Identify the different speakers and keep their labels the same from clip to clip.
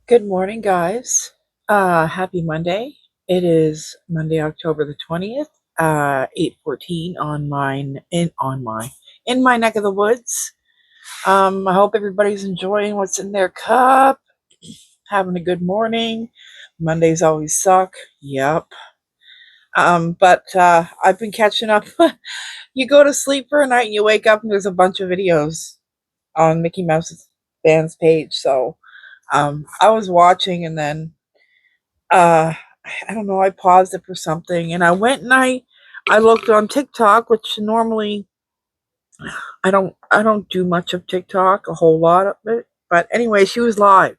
Speaker 1: Good morning, guys. Happy Monday. It is Monday, October the 20th, 8:14 in my neck of the woods. I hope everybody's enjoying what's in their cup, having a good morning. Mondays always suck. Yep. But I've been catching up. You go to sleep for a night and you wake up and there's a bunch of videos on Mickey Mouse's band's page. So I was watching and then uh I don't know, I paused it for something and I went and I looked on TikTok, which normally I don't do much of TikTok, a whole lot of it. But anyway, she was live.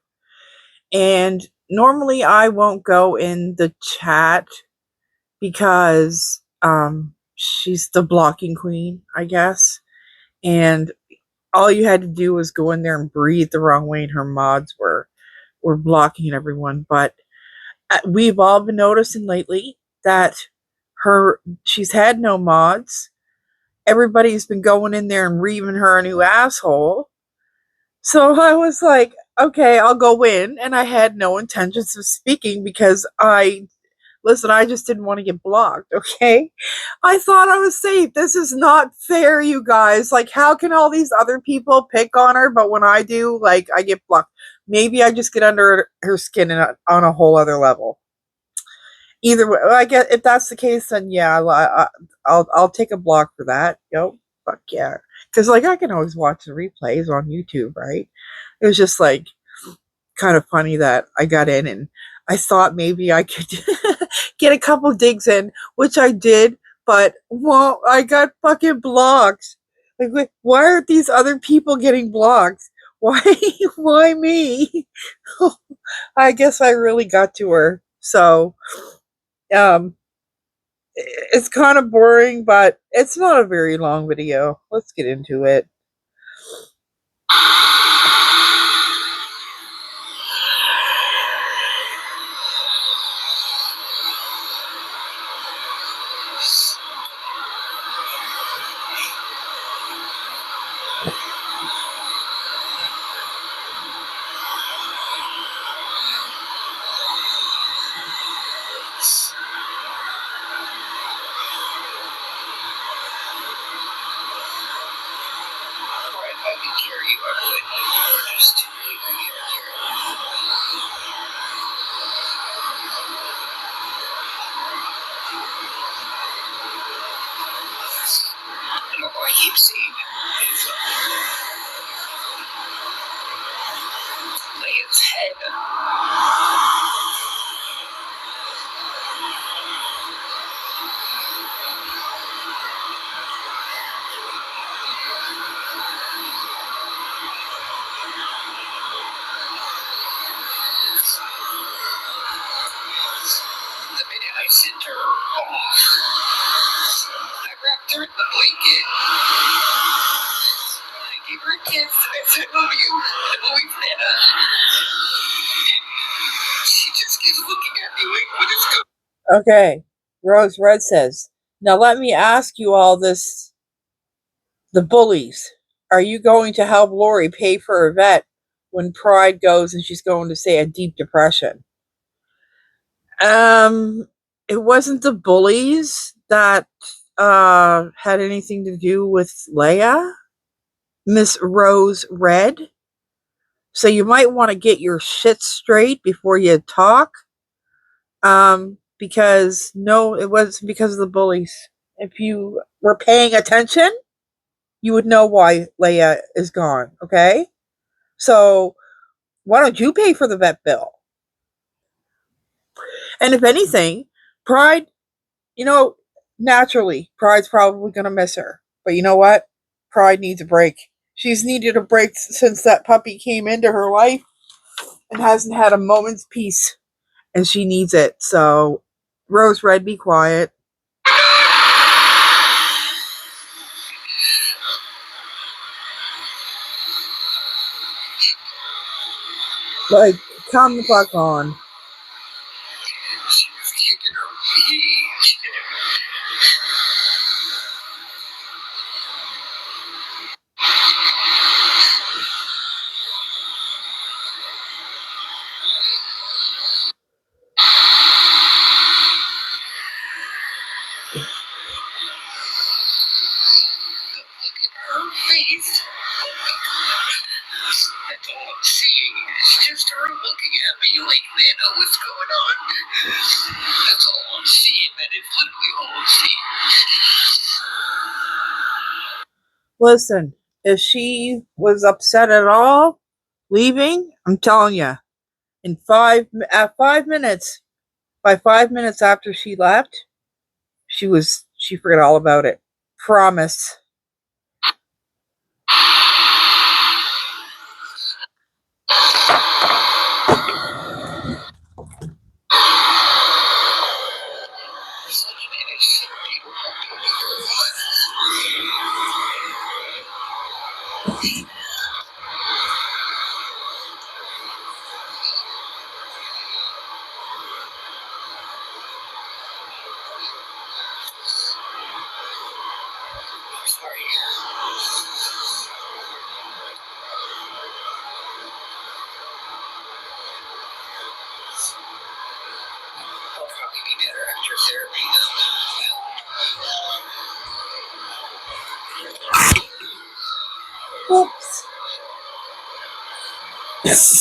Speaker 1: And normally I won't go in the chat because she's the blocking queen, I guess. And all you had to do was go in there and breathe the wrong way and her mods were blocking everyone. But we've all been noticing lately that she's had no mods. Everybody's been going in there and reaming her a new asshole. So I was like, okay, I'll go in. And I had no intentions of speaking because I just didn't want to get blocked, okay? I thought I was safe. This is not fair, you guys. Like, how can all these other people pick on her, but when I do, like, I get blocked? Maybe I just get under her skin on a whole other level. Either way, I guess if that's the case, then yeah, I'll take a block for that. Yo, fuck yeah, because like I can always watch the replays on YouTube, right? It was just like kind of funny that I got in and I thought maybe I could get a couple digs in, which I did, but well, I got fucking blocked. Like, why aren't these other people getting blocked? Why, why me? I guess I really got to her. So, um, it's kind of boring, but it's not a very long video. Let's get into it. I keep seeing Leia's head. The minute I sent her off, I wrapped her in the blanket. I gave her a kiss. I said, love you. I'm always Nana. She just keeps looking at me like, what is going on? Okay. Rose Red says, now let me ask you all this. The bullies. Are you going to help Lori pay for her vet when Pride goes and she's going to say a deep depression? Um, it wasn't the bullies that had anything to do with Leia, Miss Rose Red. So you might want to get your shit straight before you talk. Because no, it was because of the bullies. If you were paying attention, you would know why Leia is gone, okay? So why don't you pay for the vet bill? And if anything, Pride, you know, naturally, Pride's probably going to miss her. But you know what? Pride needs a break. She's needed a break since that puppy came into her life and hasn't had a moment's peace. And she needs it. So, Rose Red, be quiet. Like, calm the fuck on. seeing. It's just her looking at me like they know what's going on. That's all I'm seeing, man. It's literally all I'm seeing. Listen, if she was upset at all leaving, I'm telling you, in 5 minutes, by 5 minutes after she left, she forgot all about it. Promise. Oops. This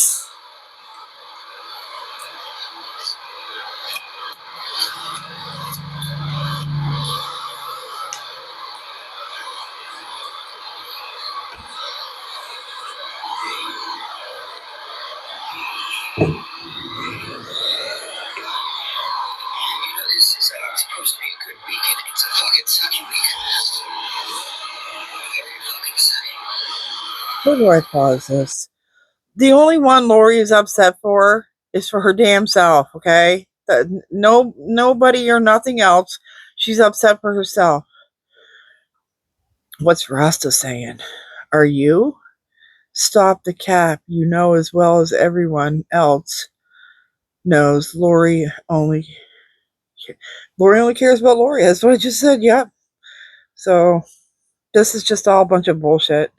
Speaker 1: is supposed to be a good week, and it's a fucking sucky week. Very fucking sucky. Where do I pause this? The only one Lori is upset for is for her damn self, okay? Nobody or nothing else. She's upset for herself. What's Rasta saying? Are you? Stop the cap. You know as well as everyone else knows Lori only cares about Lori. That's what I just said, yep. So this is just all a bunch of bullshit.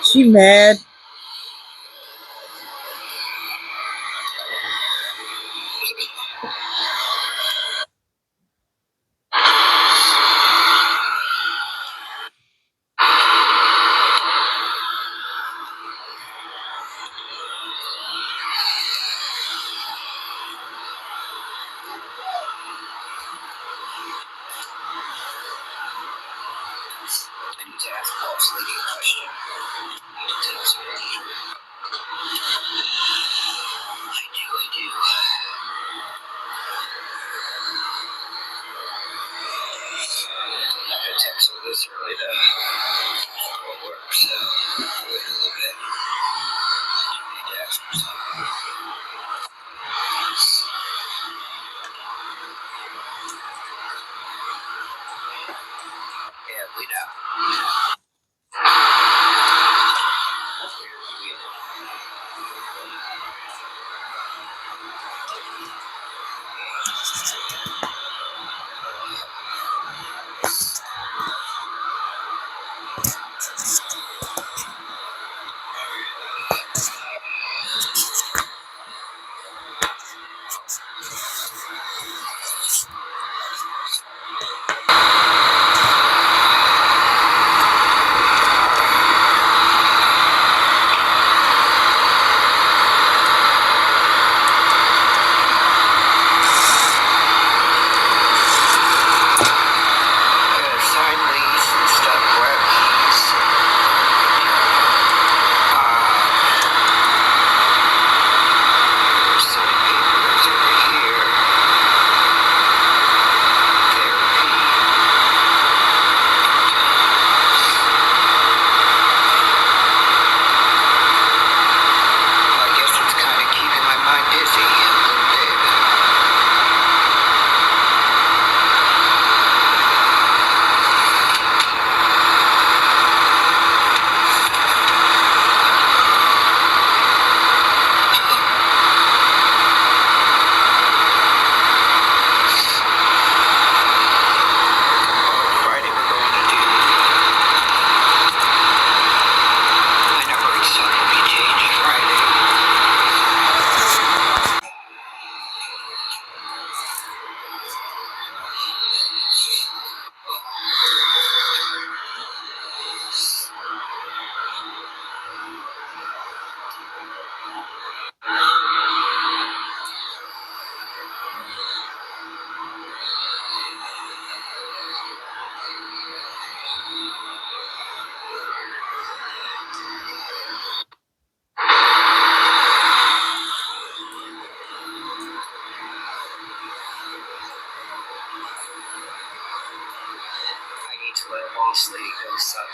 Speaker 1: She mad. I need to ask Boss Lady a question. I do. I'm not gonna text her this early though. Work, so wait a little bit. I need to ask her something. Yeah, we know.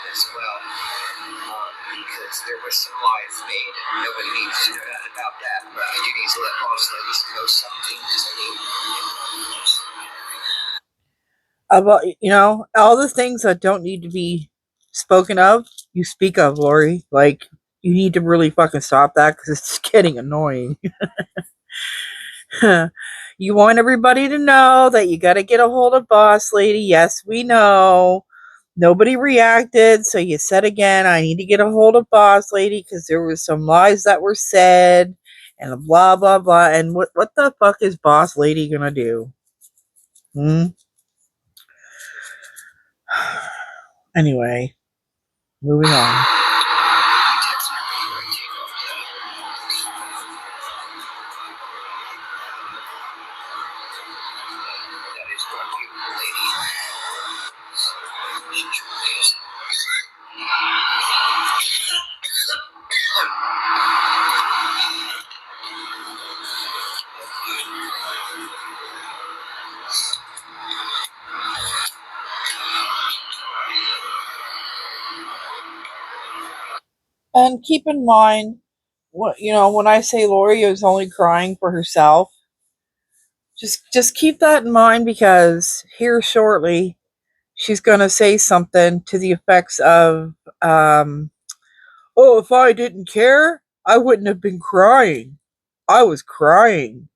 Speaker 2: as well, because there was some lies made, and nobody needs to know nothing about that. But I do need to let boss ladies know something, because I need.
Speaker 1: About, all the things that don't need to be spoken of, you speak of, Lori. Like, you need to really fucking stop that because it's getting annoying. You want everybody to know that you got to get a hold of boss lady. Yes, we know. Nobody reacted, so you said again, I need to get a hold of boss lady because there was some lies that were said and blah blah blah. And what the fuck is boss lady gonna do? Anyway, moving on. And keep in mind, when I say Lori is only crying for herself, just keep that in mind because here shortly she's gonna say something to the effects of, "Oh, if I didn't care, I wouldn't have been crying. I was crying."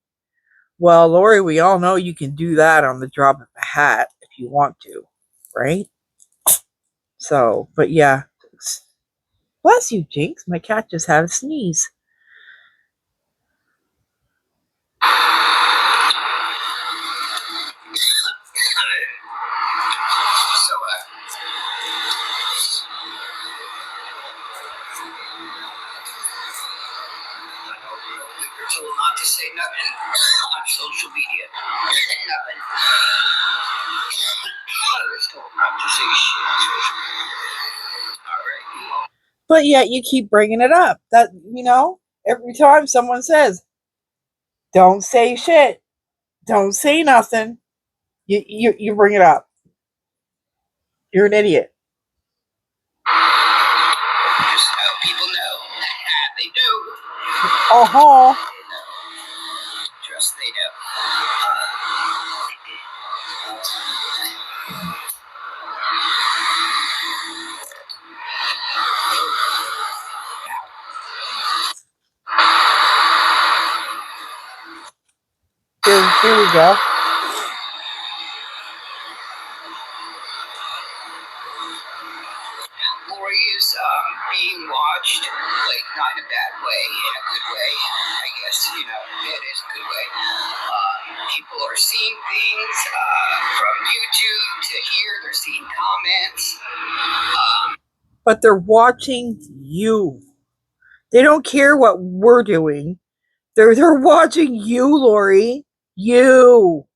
Speaker 1: Well, Lori, we all know you can do that on the drop of a hat if you want to, right? So, but yeah. Bless you, Jinx. My cat just had a sneeze.
Speaker 2: Told not to say nothing on social media. Nothing. I was told not to say shit on social media. Alright.
Speaker 1: But yet you keep bringing it up. That, every time someone says, don't say shit, don't say nothing, you bring it up. You're an idiot.
Speaker 2: Just so people know. They do.
Speaker 1: Uh-huh.
Speaker 2: Trust they know.
Speaker 1: Here we go.
Speaker 2: Lori is being watched, like, not in a bad way, in a good way. I guess, it is a good way. People are seeing things from YouTube to here. They're seeing comments.
Speaker 1: But they're watching you. They don't care what we're doing. They're watching you, Lori. You.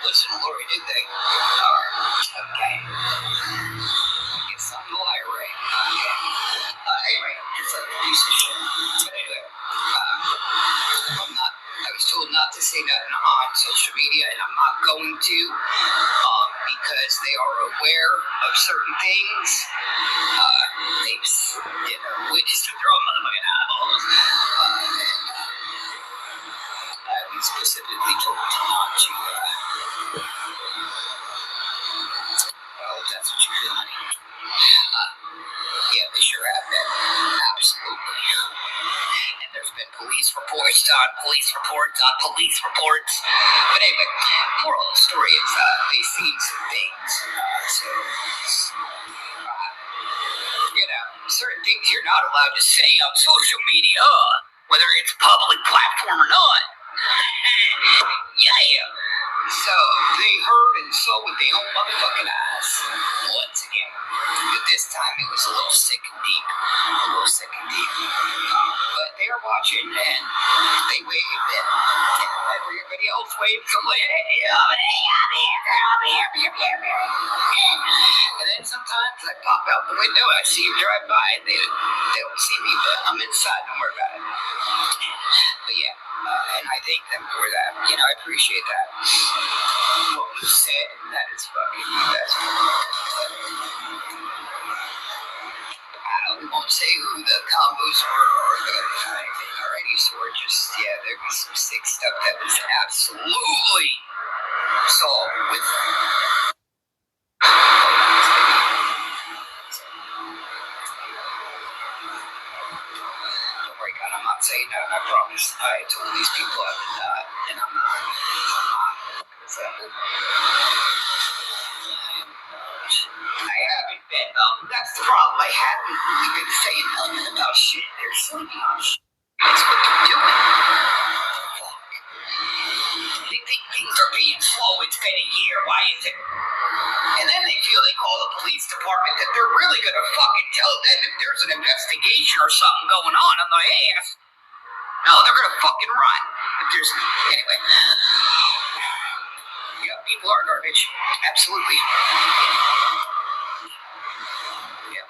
Speaker 2: Listen, Lori, did they? Okay. I guess I'm the liar, right? Anyway, it's a piece of shit. But anyway, I was told not to say nothing on social media, and I'm not going to, because they are aware of certain things. We just throw a motherfucking eyeballs. I was specifically told not to, well, if that's what you feel, honey. Yeah, they sure have been. Absolutely. And there's been police reports on police reports on police reports. But anyway, moral of the story is they've seen some things. Certain things you're not allowed to say on social media, whether it's a public platform or not. Yeah. So they heard and saw with their own motherfucking eyes. Once again. But this time it was a little sick and deep. But they are watching and they waved and everybody else waved. So like, hey, I'm here. And then And sometimes I pop out the window, I see them drive by, and they don't see me, but I'm inside, don't worry about it. But yeah, and I thank them for that. You know, I appreciate that. What was said, that is fucking best. We won't say who the combos were or the anything already, so we're just, yeah, there was some sick stuff that was absolutely solved with. Don't worry, God, I'm not saying that, I promise. I told these people I would not, and I'm not. So, I haven't been, that's the problem. I haven't really been saying nothing about shit. They're sleeping on shit. That's what they're doing. Fuck. They think things are being slow. It's been a year. Why is it? And then they feel they call the police department that they're really gonna fucking tell them if there's an investigation or something going on the ass. No, they're gonna fucking run. If there's anyway. Yeah, people are garbage. Absolutely. Yeah,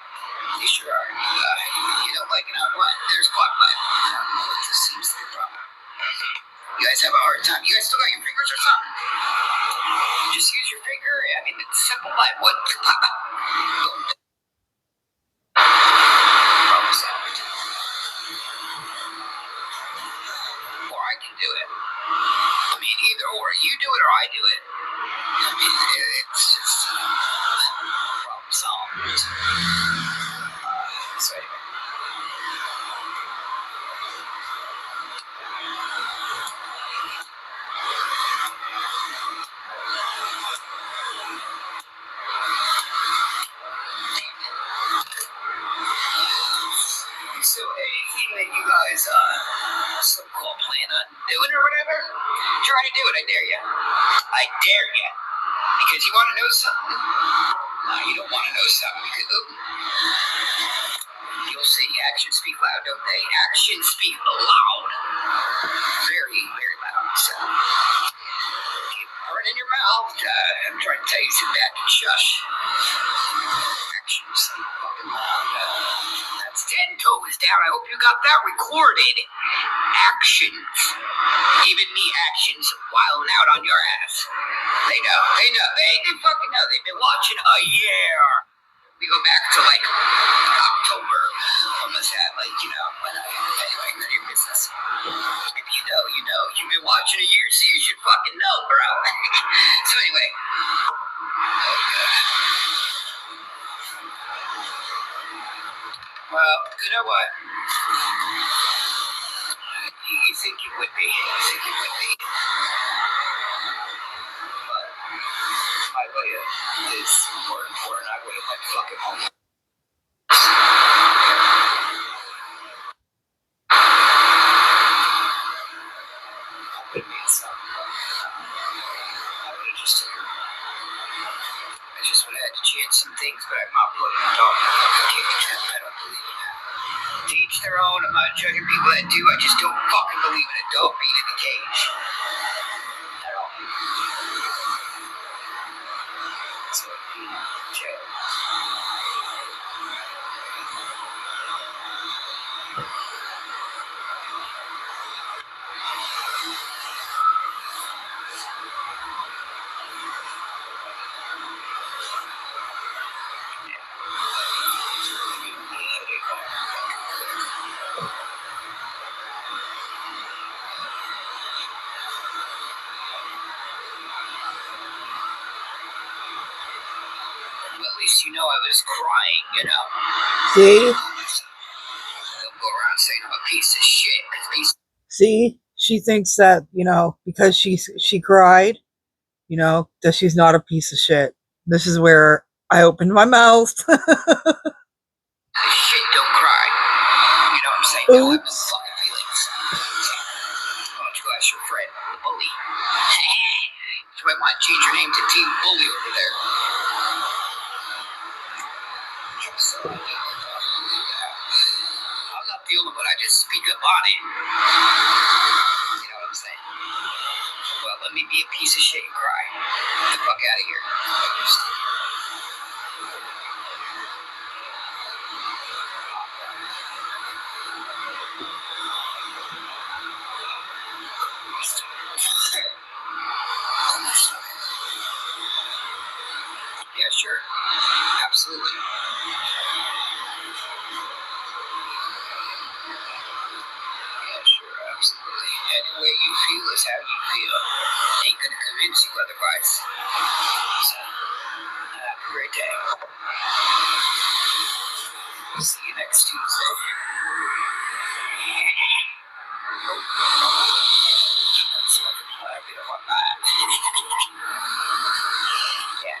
Speaker 2: they sure are. You don't like it out what? There's clock light. I don't know what this seems to be a problem. You guys have a hard time. You guys still got your fingers or something? Just use your finger. I mean, it's simple life. What? Problem solved. Or I can do it. I mean, either or. You do it or I do it. I mean, it's just problem solved. So anyway. So anything that you guys so-called plan on doing or whatever, try to do it. I dare you. I dare you. Because you want to know something? No, you don't want to know something because you'll see actions speak loud, don't they? Actions speak loud. Very, very loud. So keep running your mouth. I'm trying to tell you, sit back and shush. Actions speak fucking loud. That's 10 toes down. I hope you got that recorded. Actions. Even me actions wilding out on your ass. They know. They fucking know. They've been watching a year. We go back to like October. Almost had like, you know, when anyway, none of your business. If you know, you know. You've been watching a year, so you should fucking know, bro. So anyway. Well, you know what? You think you would be. You think you would be. But my way is more important. I would have went fucking home. I would have made some. I would have just took her. I just would have had to change some things, but I'm not putting a dog in a fucking cage. I don't believe in that. To each their own. I'm not judging people that do. I just don't fucking believe in a dog being in a cage. At all. So, jail. At least you know I was crying, you know.
Speaker 1: See?
Speaker 2: Don't go around saying I'm a piece of shit.
Speaker 1: See? She thinks that, you know, because she cried, you know, that she's not a piece of shit. This is where I opened my mouth.
Speaker 2: Shit, don't cry. You know what I'm saying? Don't have no fucking feelings. Why don't you ask your friend, the bully? You might want to change your name to Team Bully over there. So, I'm not the only one. I just speak up on it. You know what I'm saying? Well, let me be a piece of shit and cry. Get the fuck out of here. us how you feel. Ain't gonna convince you otherwise. So, have a great day. See you next Tuesday. That's fucking happy to want that. Yeah.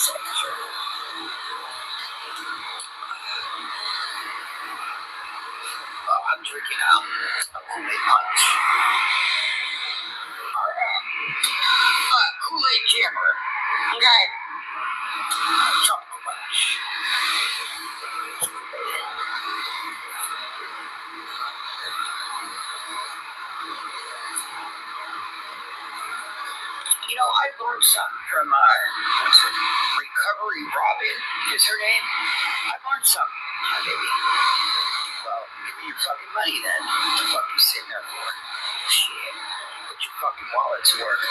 Speaker 2: Sure. I'm drinking a Kool-Aid punch. Or Kool-Aid jammer. Okay. Chocolate punch. You know, I learned something from Recovery Robin is her name. I learned something, baby. Well, give me your fucking money then. What the fuck you sitting there for? Shit. Put your fucking wallet to work.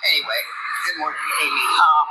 Speaker 2: Anyway, good morning, Amy. I don't know.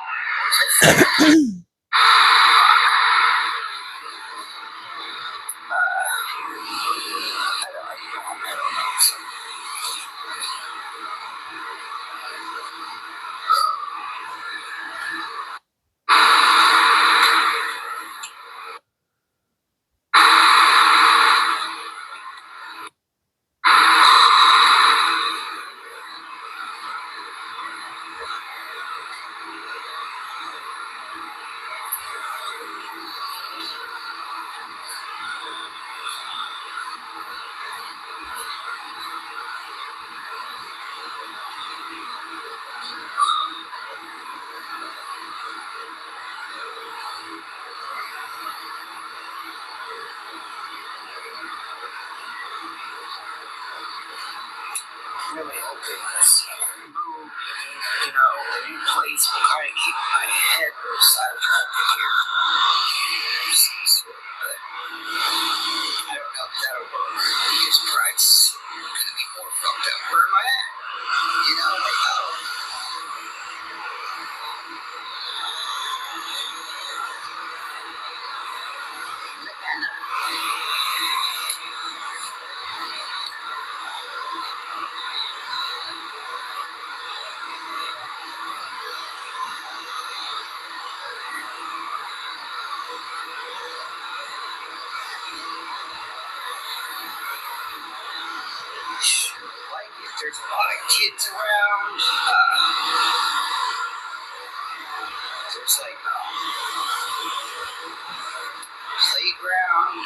Speaker 2: Really hoping this move, you know, the new place will kind of keep my head sidetracked here. But I don't know if that'll work because Pride's gonna be more fucked up. Where am I at? You know, like, like if there's a lot of kids around, there's like playground.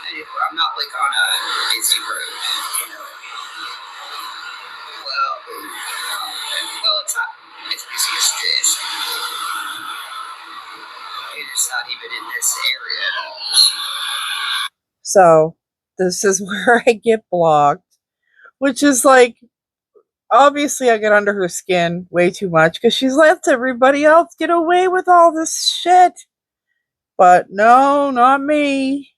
Speaker 2: Anyway, I'm not like on a busy road, you know. Well, it's not as busy as this. It's not even in this area at all.
Speaker 1: So this is where I get blocked, which is like, obviously I get under her skin way too much because she's lets everybody else get away with all this shit. But no, not me.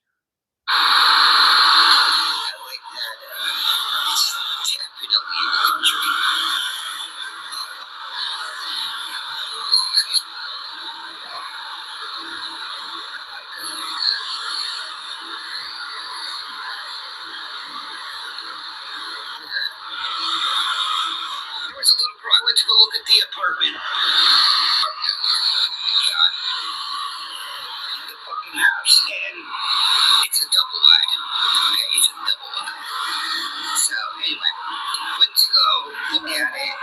Speaker 2: I went to go look at the apartment. The fucking house, and it's a double wide. Okay, it's a double wide. So anyway, went to go look at it.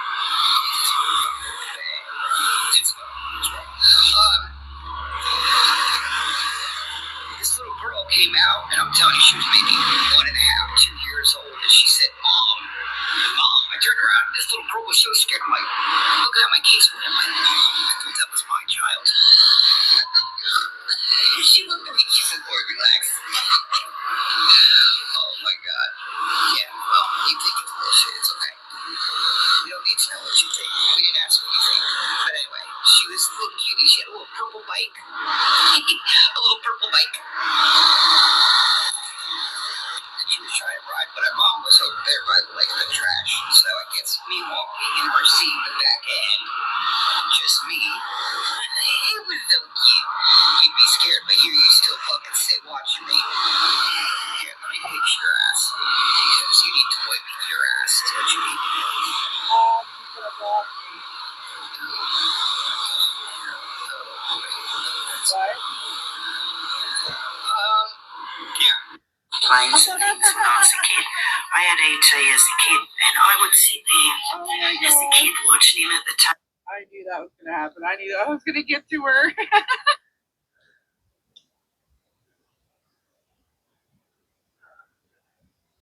Speaker 2: This little girl came out, and I'm telling you, she was maybe 1.5, 2 years old, and she said, Mom. I turned around, and this little girl was so scared. I'm like, look at my case. I'm like, I thought that was my child. She looked at me, she said, boy, relax. Oh my God. Yeah, well, you think it's bullshit, it's okay. We don't need to know what you think. We didn't ask what you think. But anyway, she was a little cutie. She had a little purple bike. A little purple bike. And she was trying to ride, but her mom was over there by the lake of the trash. So I guess me walking in her seat, the back end, just me, it was so cute. You'd be scared, but here you still fucking sit watching me. Here, let me fix your ass. Because you need to wipe your ass, don't you need?
Speaker 1: What?
Speaker 2: Yeah. Planes and things when I was a kid. I had ET as a kid, and I would sit there as a kid watching him at the time.
Speaker 1: I knew that was going to happen. I knew I was going to get to her.